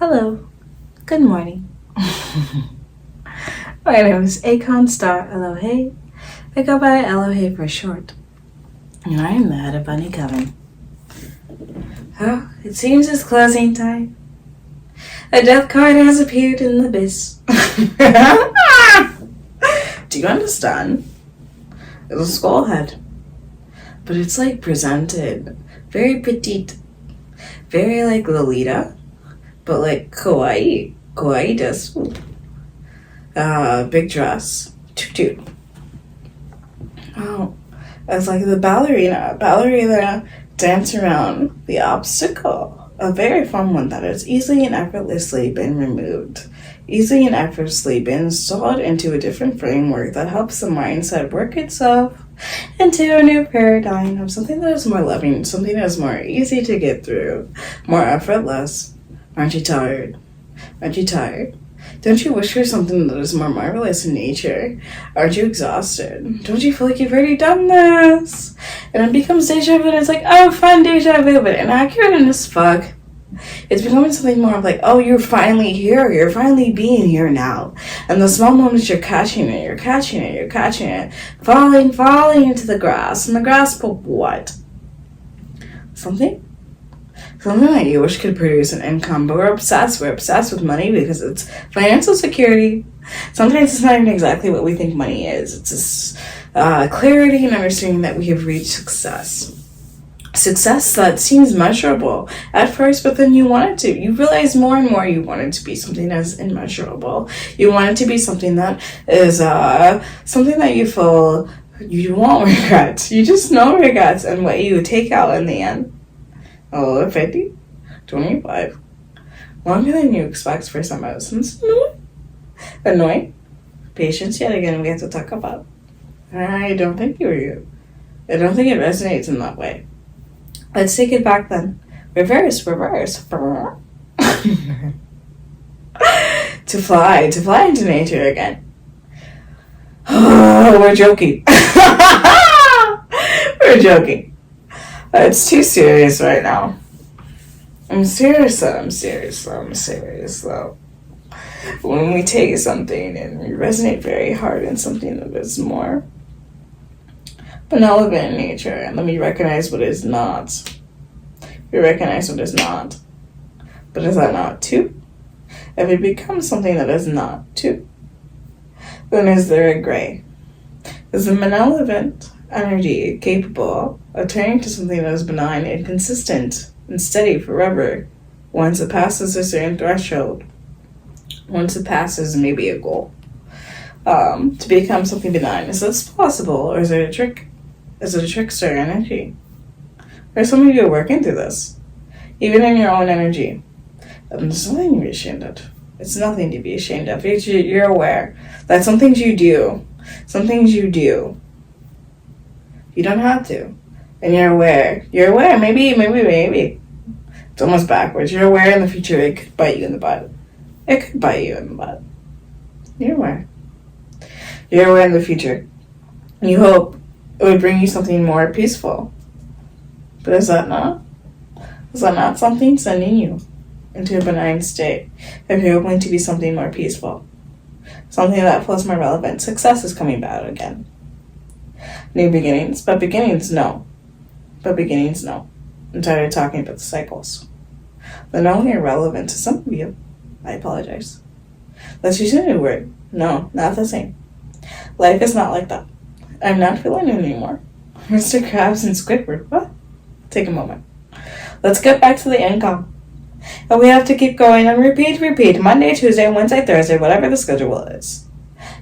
Hello, good morning. My name is Aekon Star Elohai. I go by Elohai for short. And I am the Head of Bunny Coven. Oh, it seems it's closing time. A death card has appeared in the abyss. Do you understand? It's a skull head. But it's like presented very petite. Very like Lolita. But like kawaii desu. Big dress, tutu. Oh, it's like the ballerina dance around the obstacle. A very fun one that has easily and effortlessly been removed. Easily and effortlessly been installed into a different framework that helps the mindset work itself into a new paradigm of something that is more loving, something that is more easy to get through, more effortless. Aren't you tired? Aren't you tired? Don't you wish for something that is more marvelous in nature? Aren't you exhausted? Don't you feel like you've already done this? And it becomes deja vu, and it's like, oh, fun deja vu, but inaccurate as fuck. It's becoming something more of like, oh, you're finally here. You're finally being here now. And the small moments you're catching it. Falling into the grass. And the grass, but what? Something that you wish could produce an income, but we're obsessed with money because it's financial security. Sometimes it's not even exactly what we think money is. It's this clarity and understanding that we have reached success. Success that seems measurable at first, but then you realize more and more you want it to be something that's immeasurable. You want it to be something that is something that you feel you won't regret. You just know regrets and what you take out in the end. 50, 25. Longer than you expect for some reasons. Annoying. Patience yet again we have to talk about. I don't think you. I don't think it resonates in that way. Let's take it back then. Reverse. To fly into nature again. Oh, we're joking. We're joking. It's too serious right now. I'm serious though. When we take something and we resonate very hard in something that is more benevolent in nature, and let me recognize what is not. We recognize what is not. But is that not too? If it becomes something that is not too, then is there a gray? Is the malevolent energy capable of turning to something that is benign and consistent and steady forever once it passes a certain threshold, once it passes maybe a goal, to become something benign? Is this possible, or is it a trick? Is it a trickster energy? Or some of you are working through this, even in your own energy. There's nothing to be ashamed of. It's nothing to be ashamed of. You're aware that some things you do. You don't have to. And you're aware. Maybe. It's almost backwards. You're aware in the future it could bite you in the butt. You're aware. You're aware in the future. You hope it would bring you something more peaceful. But is that not? Is that not something sending you into a benign state if you're hoping to be something more peaceful? Something that feels more relevant. Success is coming back again. New beginnings, but beginnings, no. I'm tired of talking about the cycles. They're no longer relevant to some of you. I apologize. Let's use a new word. No, not the same. Life is not like that. I'm not feeling it anymore. Mr. Krabs and Squidward, what? Take a moment. Let's get back to the income. And we have to keep going and repeat. Monday, Tuesday, Wednesday, Thursday, whatever the schedule is.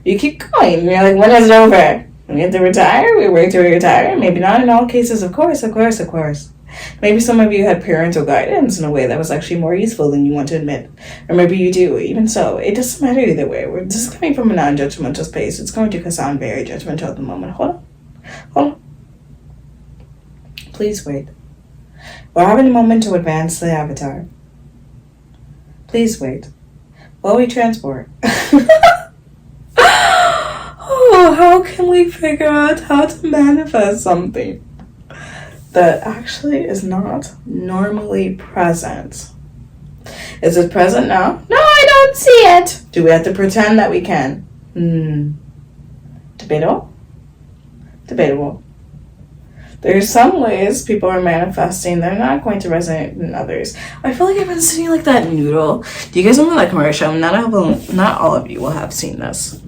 You keep going. You're like, when is it over? We have to retire? We work to retire? Maybe not in all cases, of course. Maybe some of you had parental guidance in a way that was actually more useful than you want to admit. Or maybe you do. Even so, it doesn't matter either way. We're just coming from a non-judgmental space. It's going to sound very judgmental at the moment. Hold on. Please wait. We're having a moment to advance the avatar. Please wait. While we transport. Oh, how can we figure out how to manifest something that actually is not normally present? Is it present now? No, I don't see it. Do we have to pretend that we can? Debatable? Debatable. There's some ways people are manifesting they're not going to resonate in others. I feel like I've been seeing like that noodle. Do you guys remember that commercial? Not all of you will have seen this.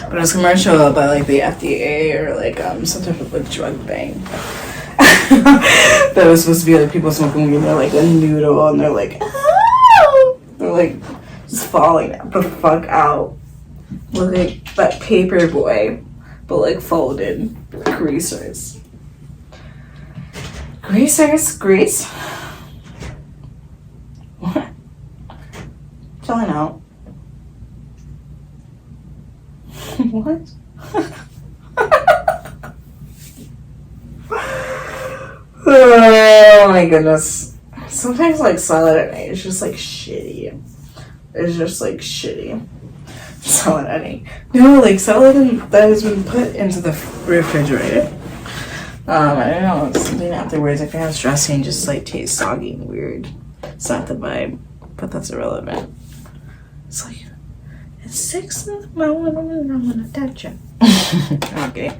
But it was a commercial by like the FDA or like some type of like drug thing. That was supposed to be like people smoking weed and they're like a noodle and they're like, oh! They're like just falling the fuck out. Look like that paper boy, but like folded greasers. Grease. What? Chilling out. What? Oh my goodness. Sometimes like salad at night is just like shitty. It's just like shitty. Salad at night. No, like salad that has been put into the refrigerator. I don't know, something afterwards, if it has dressing, just like tastes soggy and weird. It's not the vibe, but that's irrelevant. It's like, it's 6 in the morning and I wanna touch you. Okay.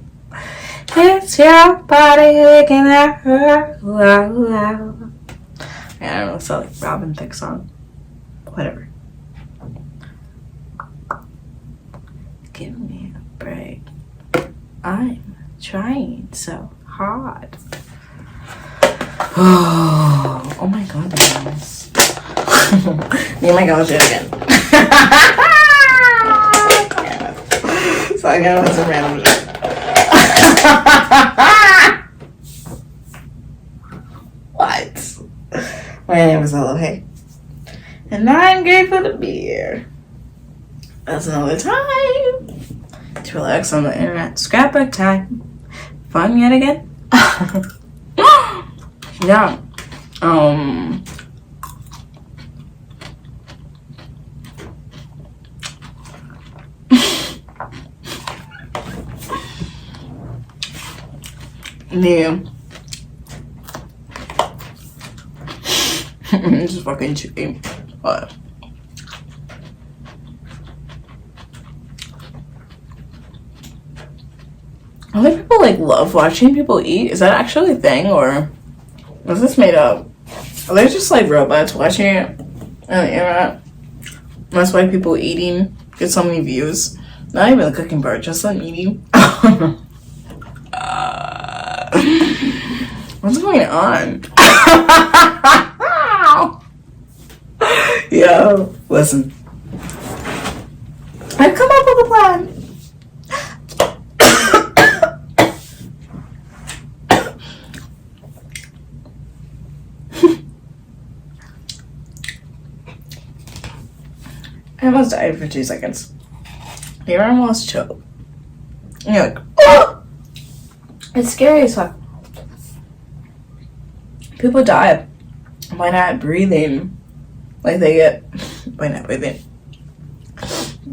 It's your body looking at her. Wow. Yeah, I don't know, it's like Robin Thicke song. Whatever. Give me a break. I'm trying so hard. Oh my god, guys. Me and my girl did it again. So I got some random shit. What? My name is Elohai. And I'm grateful to be here. That's another time to relax on the internet. Scrapbook time. Fun yet again? Yeah. Yeah. This is fucking cheap. What? Other people like love watching people eat. Is that actually a thing, or was this made up? Are they just like robots watching it on the internet? That's why people eating get so many views. Not even the cooking part, just them eating. What's going on? Yo, listen. I've come up with a plan. I almost died for 2 seconds. You're almost choked. And you're like, oh! It's scary as fuck. People die by not breathing. Like they get by not breathing.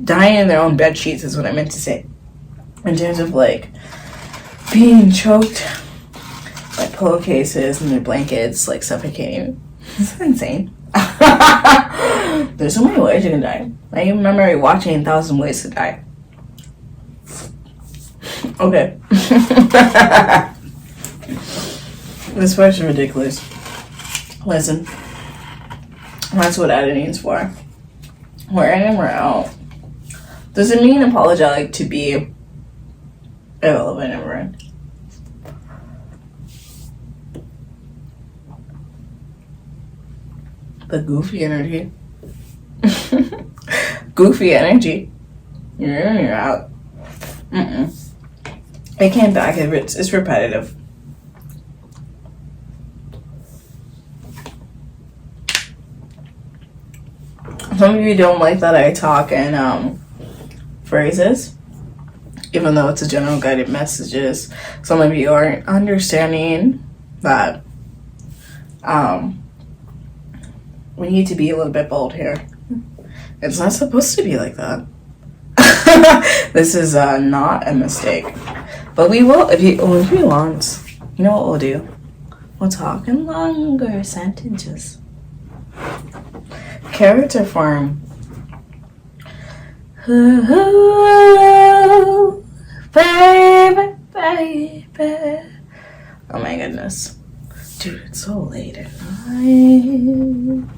Dying in their own bed sheets is what I meant to say. In terms of like being choked by pillowcases and their blankets, like suffocating. This is insane. There's so many ways you can die. I remember watching 1,000 Ways to Die. Okay. This part's ridiculous. Listen. That's what editing's for. We're in and we're out. Does it mean apologetic to be irrelevant and we're in? The goofy energy. Goofy energy. You're in and you're out. I came back. It's repetitive. Some of you don't like that I talk in phrases, even though it's a general guided messages. Some of you aren't understanding that we need to be a little bit bold here. It's not supposed to be like that. This is not a mistake. But we will, if you want, you know what we'll do? We'll talk in longer sentences. character form. Ooh, baby, baby. Oh my goodness. Dude, it's so late at night.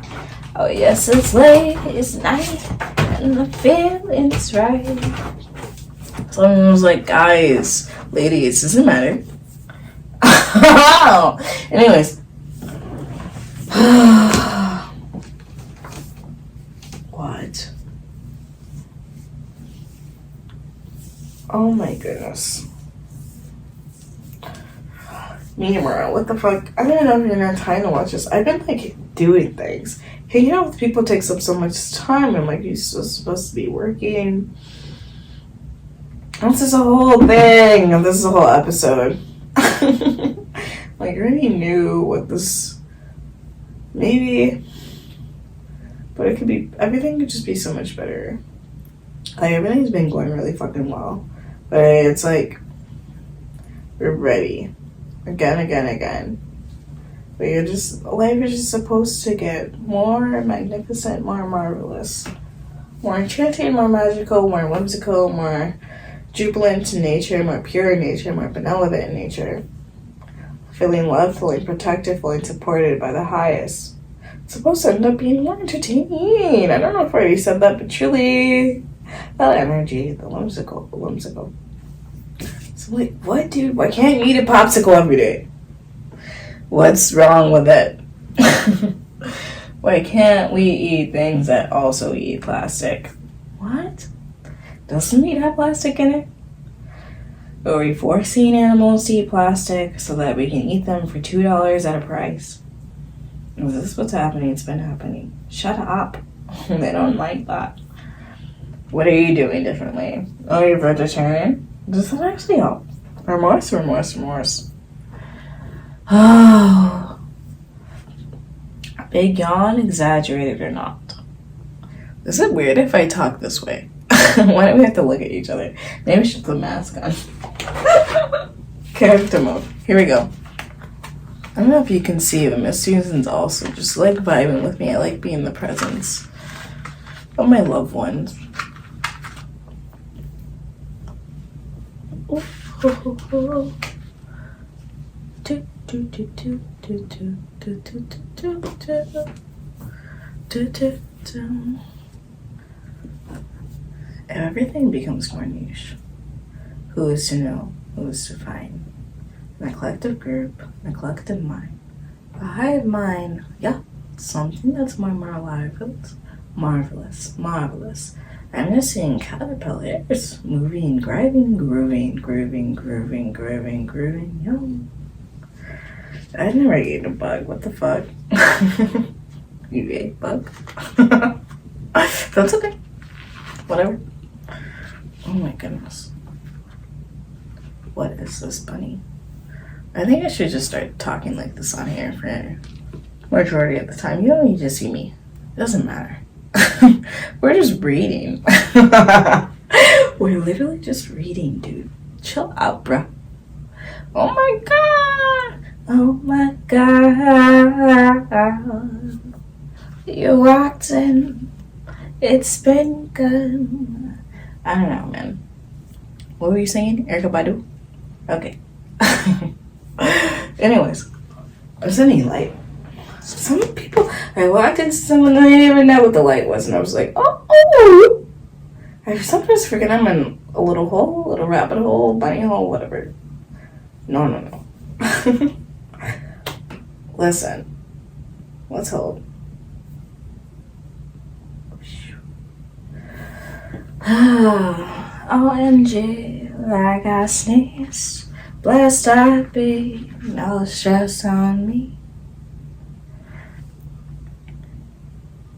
Oh yes, it's late, it's night, and the feeling's right. Someone was like, guys, ladies, doesn't matter. Anyways. What? Oh my goodness. Mimura, what the fuck? I don't know if you're not trying to watch this. I've been like doing things. Hanging out with people takes up so much time. I'm like, you're supposed to be working. This is a whole thing. This is a whole episode. Like, I already knew what this maybe, but it could be, everything could just be so much better. Like, everything's been going really fucking well, but it's like we're ready again. But you're just, life is just supposed to get more magnificent, more marvelous, more enchanting, more magical, more whimsical, more jubilant in nature, more pure in nature, more benevolent in nature. Feeling loved, feeling protected, feeling supported by the highest. It's supposed to end up being more entertaining. I don't know if I already said that, but truly, that energy, the whimsical. So I'm like, what, dude? Why can't you eat a popsicle every day? What's wrong with it? Why can't we eat things that also eat plastic? What? Doesn't meat have plastic in it? Are we forcing animals to eat plastic so that we can eat them for $2 at a price? Is this what's happening? It's been happening. Shut up. They don't like that. What are you doing differently? Oh, you're vegetarian? Does that actually help? Remorse. Oh. Big yawn, exaggerated or not. Is it weird if I talk this way? Why do we have to look at each other? Maybe we should put a mask on. Character mode. Here we go. I don't know if you can see, but Miss Susan's also just like vibing with me. I like being in the presence of my loved ones. Everything becomes more niche. Who is to know? Who is to find? In a collective group, in a collective mind. A hive mind, yeah, something that's more marvelous. I'm just seeing caterpillars moving, grooving, yum. I never ate a bug, what the fuck? You ate bug? That's okay. Whatever. Oh my goodness. What is this bunny? I think I should just start talking like this on here for majority of the time. You don't need to see me. It doesn't matter. We're just reading. We're literally just reading, dude. Chill out, bro. Oh my god. Oh my god. You walked in. It's been good. I don't know, man. What were you saying? Erykah Badu? Okay. Anyways, I was sending light. Some people, I walked into someone and I didn't even know what the light was, and I was like, oh. I sometimes forget I'm in a little hole, a little rabbit hole, bunny hole, whatever. No. Listen, let's hold. OMG, like I sneezed. Blessed I be, no stress on me.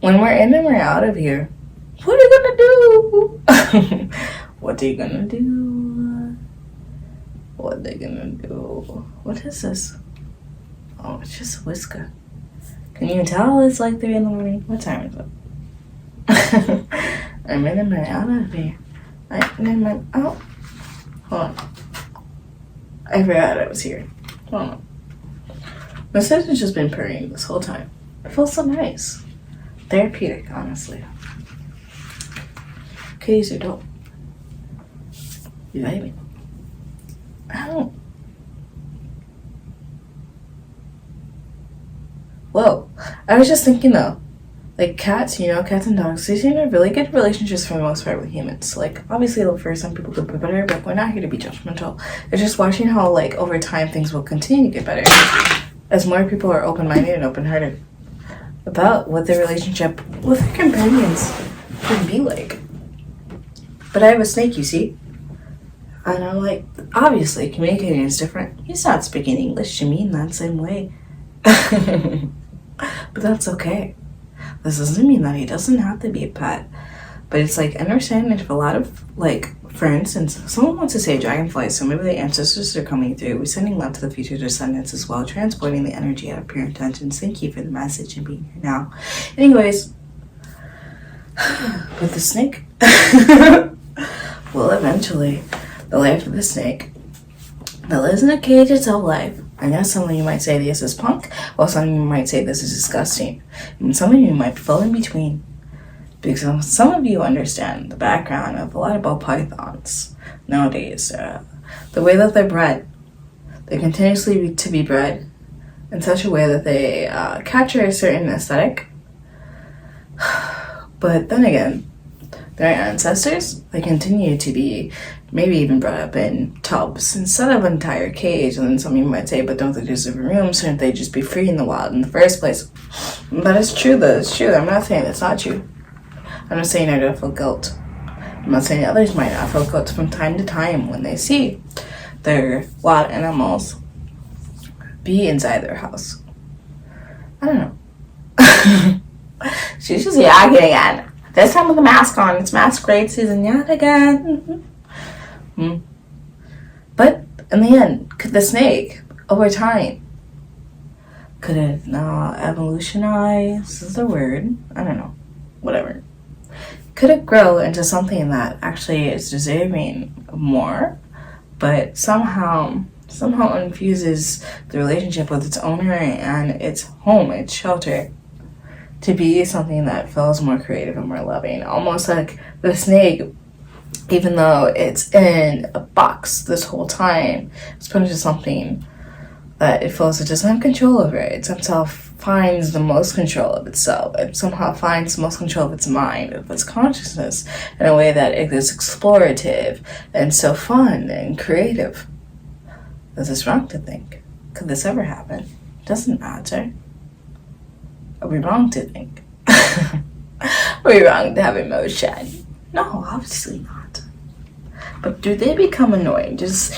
When we're in and we're out of here, what are you gonna do? What are you gonna do? What are they gonna do? What is this? Oh, it's just a whisker. Can you tell it's like 3 in the morning? What time is it? I'm in and we're out of here. Oh, hold on. I forgot I was here. Hold on. My sister's just been purring this whole time. It feels so nice. therapeutic, honestly. Kitties are dope. You like me? I don't. Whoa. I was just thinking though, like cats, cats and dogs, they seem to have really good relationships for the most part with humans. Like, obviously, for some people could be better, but we're not here to be judgmental. It's just watching how, like, over time things will continue to get better as more people are open-minded and open-hearted about what their relationship with their companions can be like. But I have a snake, you see? And I'm like, obviously, communicating is different. He's not speaking English to me in that same way. But that's okay. This doesn't mean that he doesn't have to be a pet. But it's like understanding if a lot of, like, for instance, someone wants to say dragonflies, so maybe the ancestors are coming through. We're sending love to the future descendants as well, transporting the energy out of pure intentions. Thank you for the message and being here now. Anyways, with the snake, well, eventually, the life of the snake that lives in a cage its whole life. I know some of you might say this is punk, while some of you might say this is disgusting. And some of you might fall in between. Because some of you understand the background of a lot of ball pythons nowadays. The way that they're bred. They continuously to be bred in such a way that they capture a certain aesthetic. But then again, their ancestors, they continue to be maybe even brought up in tubs instead of an entire cage. And then some of you might say, but don't they deserve a room? Shouldn't they just be free in the wild in the first place? But it's true though, it's true. I'm not saying it's not true. I'm not saying I don't feel guilt. I'm not saying others might not feel guilt from time to time when they see their wild animals be inside their house. I don't know. She's just yakking again. This time with a mask on. It's masquerade season yet again. But in the end, could the snake, over time, could it evolutionize? Is the word? I don't know. Whatever. Could it grow into something that actually is deserving of more, but somehow infuses the relationship with its owner and its home, its shelter, to be something that feels more creative and more loving? Almost like the snake, even though it's in a box this whole time, it's put into something that it feels it doesn't have control over. It somehow finds the most control of itself. It somehow finds the most control of its mind, of its consciousness, in a way that it is explorative and so fun and creative. Is this wrong to think? Could this ever happen? It doesn't matter. Are we wrong to think? Are we wrong to have emotion? No, obviously not. But do they become annoying? Does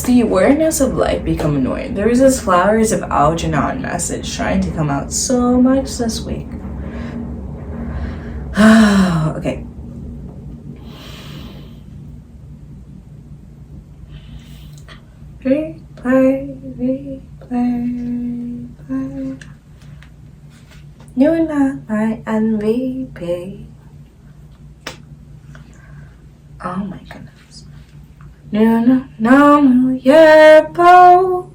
the awareness of life become annoying? There is this Flowers of Algernon message trying to come out so much this week. Okay. Replay. You're not my MVP. Oh my goodness. No, you're both.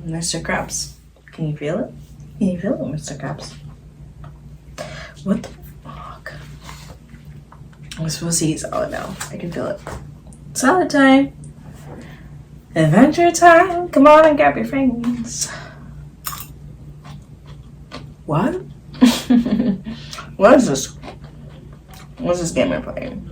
Mr. Krabs. Can you feel it? Can you feel it, Mr. Krabs? What the fuck? I'm supposed to use solid now. I can feel it. Solid time. Adventure time. Come on and grab your friends. What? What is this? What's this game we're playing?